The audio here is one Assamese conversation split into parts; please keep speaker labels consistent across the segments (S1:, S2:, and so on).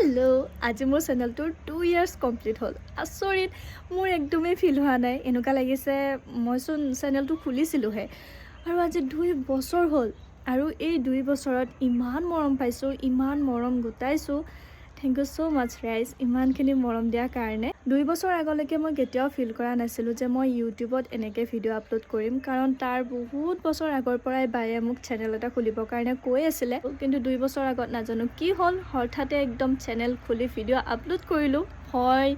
S1: হেল্ল' আজি মোৰ চেনেলটোৰ 2 years কমপ্লিট হ'ল। আচৰিত, মোৰ একদমেই ফিল হোৱা নাই। এনেকুৱা লাগিছে মইচোন চেনেলটো খুলিছিলোঁহে আৰু আজি 2 বছৰ হ'ল। আৰু এই 2 বছৰত ইমান মৰম পাইছোঁ, ইমান মৰম গোটাইছোঁ। থেংক ইউ ছ' মাছ ৰাইজ, ইমানখিনি মৰম দিয়াৰ কাৰণে। 2 বছৰ আগলৈকে মই কেতিয়াও ফিল কৰা নাছিলোঁ যে মই ইউটিউবত এনেকৈ ভিডিঅ' আপলোড কৰিম, কাৰণ তাৰ বহুত বছৰ আগৰ পৰাই বায়ে মোক চেনেল এটা খুলিবৰ কাৰণে কৈ আছিলে। কিন্তু 2 বছৰ আগত নাজানো কি হ'ল, হঠাতে একদম চেনেল খুলি ভিডিঅ' আপলোড কৰিলোঁ। ভয়,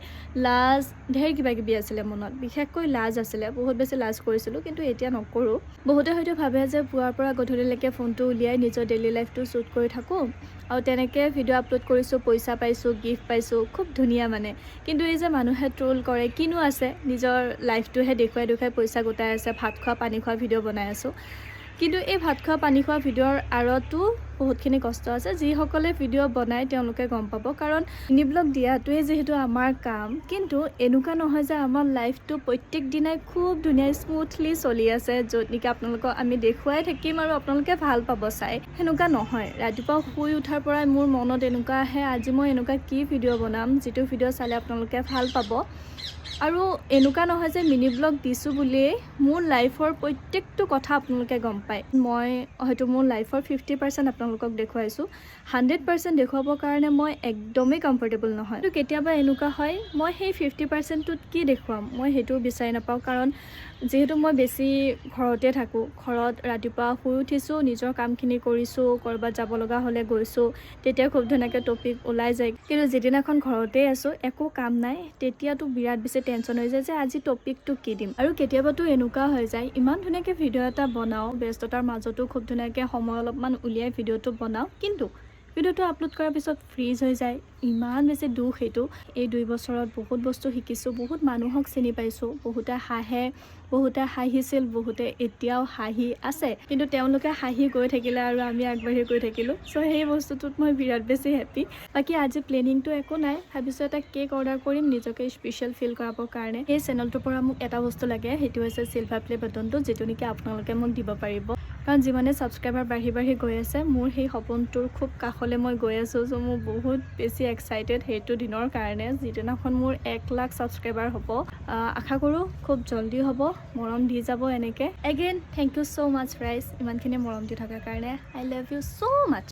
S1: লাজ, ঢেৰ কিবাকিবি আছিলে মনত। বিশেষকৈ লাজ আছিলে, বহুত বেছি লাজ কৰিছিলোঁ, কিন্তু এতিয়া নকৰোঁ। বহুতে হয়তো ভাবে যে পুৱাৰ পৰা গধূলিলৈকে ফোনটো উলিয়াই নিজৰ ডেইলি লাইফটো শ্বুট কৰি থাকোঁ আৰু তেনেকৈ ভিডিঅ' আপলোড কৰিছোঁ, পইচা পাইছোঁ, গিফ্ট পাইছোঁ, খুব ধুনীয়া মানে। কিন্তু এই যে মানুহে ট্ৰল কৰে, কিনো আছে, নিজৰ লাইফটোহে দেখুৱাই দেখুৱাই পইচা গোটাই আছে, ভাত খোৱা পানী খোৱা ভিডিঅ' বনাই আছোঁ। কিন্তু এই ভাত খোৱা পানী খোৱা ভিডিঅ'ৰ আঁৰতো বহুতখিনি কষ্ট আছে। যিসকলে ভিডিঅ' বনায় তেওঁলোকে গম পাব, কাৰণ মিনি ব্লগ দিয়াটোৱে যিহেতু আমাৰ কাম, কিন্তু এনেকুৱা নহয় যে আমাৰ লাইফটো প্ৰত্যেক দিনাই খুব ধুনীয়া স্মুথলি চলি আছে, য'ত নেকি আপোনালোকক আমি দেখুৱাই থাকিম আৰু আপোনালোকে ভাল পাব চাই। সেনেকুৱা নহয়। ৰাতিপুৱা শুই উঠাৰ পৰাই মোৰ মনত এনেকুৱা আহে, আজি মই এনেকুৱা কি ভিডিঅ' বনাম যিটো ভিডিঅ' চালে আপোনালোকে ভাল পাব। আৰু এনেকুৱা নহয় যে মিনি ব্লগ দিছোঁ বুলিয়েই মোৰ লাইফৰ প্ৰত্যেকটো কথা আপোনালোকে গম পায়। মই হয়তো মোৰ লাইফৰ 50% আপোনালোকক দেখুৱাইছোঁ, 100% দেখুৱাবৰ কাৰণে মই একদমেই কমফৰ্টেবল নহয়। কিন্তু কেতিয়াবা এনেকুৱা হয়, মই সেই 50%টোত কি দেখুৱাম মই সেইটোও বিচাৰি নাপাওঁ, কাৰণ যিহেতু মই বেছি ঘৰতে থাকোঁ। ঘৰত ৰাতিপুৱা শুই উঠিছোঁ, নিজৰ কামখিনি কৰিছোঁ, ক'ৰবাত যাব লগা হ'লে গৈছোঁ, তেতিয়া খুব ধুনীয়াকৈ টপিক ওলাই যায়। কিন্তু যিদিনাখন ঘৰতেই আছোঁ, একো কাম নাই, তেতিয়াতো বিৰাট বেছি টেনশ্যন হৈ যায় যে আজি টপিকটো কি দিম। আৰু কেতিয়াবাতো এনেকুৱা হৈ যায়, ইমান ধুনীয়াকৈ ভিডিঅ' এটা বনাওঁ, ব্যস্ততাৰ মাজতো খুব ধুনীয়াকৈ সময় অলপমান উলিয়াই ভিডিঅ'টো বনাওঁ, কিন্তু ভিডিঅ'টো আপলোড কৰাৰ পিছত ফ্ৰিজ হৈ যায়। ইমান বেছি দুখ এইটো। এই 2 বছৰত বহুত বস্তু শিকিছোঁ, বহুত মানুহক চিনি পাইছোঁ। বহুতে হাঁহে, বহুতে হাঁহিছিল, বহুতে এতিয়াও হাঁহি আছে, কিন্তু তেওঁলোকে হাঁহি গৈ থাকিলে আৰু আমি আগবাঢ়ি গৈ থাকিলোঁ। চ' সেই বস্তুটোত মই বিৰাট বেছি হেপ্পী। বাকী আজি প্লেনিংটো একো নাই, ভাবিছোঁ এটা কেক অৰ্ডাৰ কৰিম নিজকে স্পেচিয়েল ফিল কৰাবৰ কাৰণে। এই চেনেলটোৰ পৰা মোক এটা বস্তু লাগে, সেইটো হৈছে চিলভাৰ প্লে বাটনটো, যিটো নেকি আপোনালোকে মোক দিব পাৰিব। কাৰণ যিমানে ছাবস্ক্ৰাইবাৰ বাঢ়ি বাঢ়ি গৈ আছে, মোৰ সেই সপোনটোৰ খুব কাষলৈ মই গৈ আছোঁ। চ' মোৰ বহুত বেছি এক্সাইটেড সেইটো দিনৰ কাৰণে, যিদিনাখন মোৰ 1 লাখ ছাবস্ক্ৰাইবাৰ হ'ব। আশা কৰোঁ খুব জল্দি হ'ব, মৰম দি যাব এনেকৈ। Again thank you so' much ৰাইজ, ইমানখিনি মৰম দি থকাৰ কাৰণে। I love you so' much.